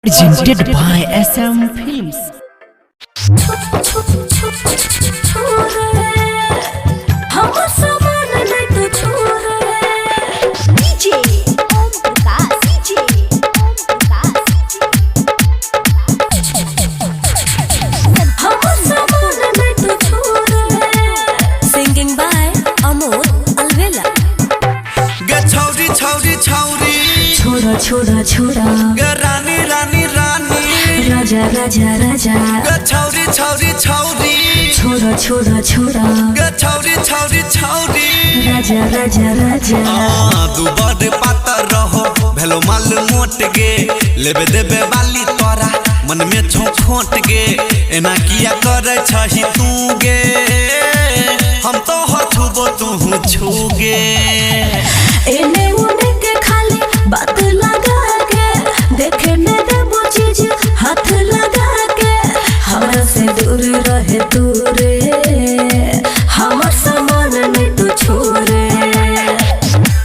Presented by SM Films. Singing by Amod Alvela. छोड़ा छोड़ा छोड़ा रानी रानी रानी राजा राजा राजा छौरी छौरी छौरी छोड़ा छोड़ा छोड़ा छौरी छौरी छौरी राजा राजा राजा दुबर पातर रहो भेलो माल मोट गे लेबे देबे वाली तोरा मन में छोट गे एना किया करे छही तू गे हम तो हथुबो तू छूगे एने उने के खाली बात लगा के देखे ने देबो चीज हाथ लगा के हमरा से दूर रहे तू रे हमर सामान नहीं तू छोड़े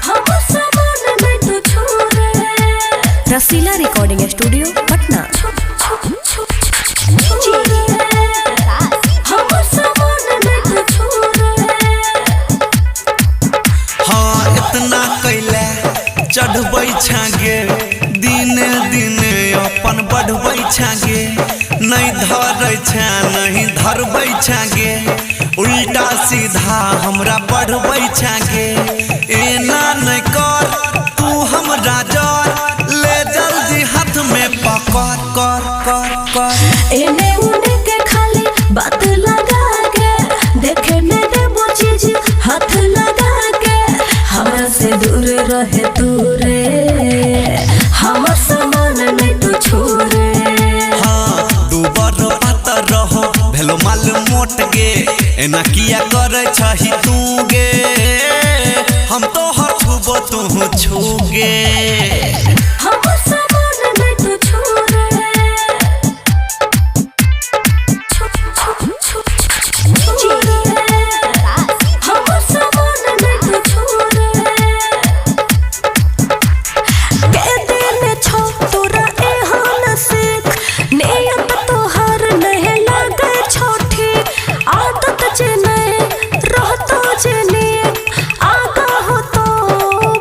हमर सामान नहीं तू छोड़े। रसीला रिकॉर्डिंग स्टूडियो पटना। हमर सामान नहीं तू छोड़े। हाँ इतना कैले चढ़बै छागे दिन दिन अपन बढ़बै छागे नहीं धरै छा नहीं धरबै छागे उल्टा सीधा हमरा बढ़बै छागे एना नहीं कर तू हमरा जर ले जल्दी हाथ में पकड़ कर कर कर एने उने के खाली बात लगा के देखे ने देबो चीज हाथ लगा के हमरा से दूर रहे तू रे हमर सामान नहीं तू छोड़े। हाँ दुबर पातर रहो भेलो माल मोट गे एना किया करे छही तू गे हम तो हथुबो तू छूगे हमर सामान नहीं तू छोड़े। हमर सामान नहीं तू छोड़े। के दिन छो तोरा एहन सीख नियत तोहर नहीं लागे छोटी आदत जे नहीं रहतो जे नीक आगा हो तो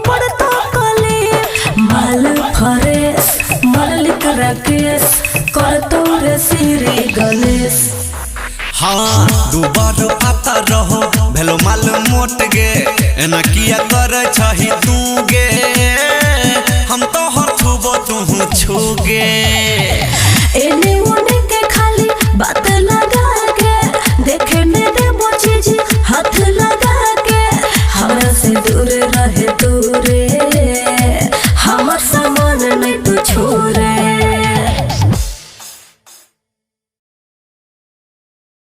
बढ़तो कले माल फरेस मलिक राकेश कर तोरे श्री गणेश। हाँ दुबर पातर रहो भेलो माल मोट गे एना किया करे छही तू गे हम तो हथुबो तू छूगे एने उने के खाली बात लगा के देखे ने देबो चीज हाथ लगा के हमरा से दूर रहे तू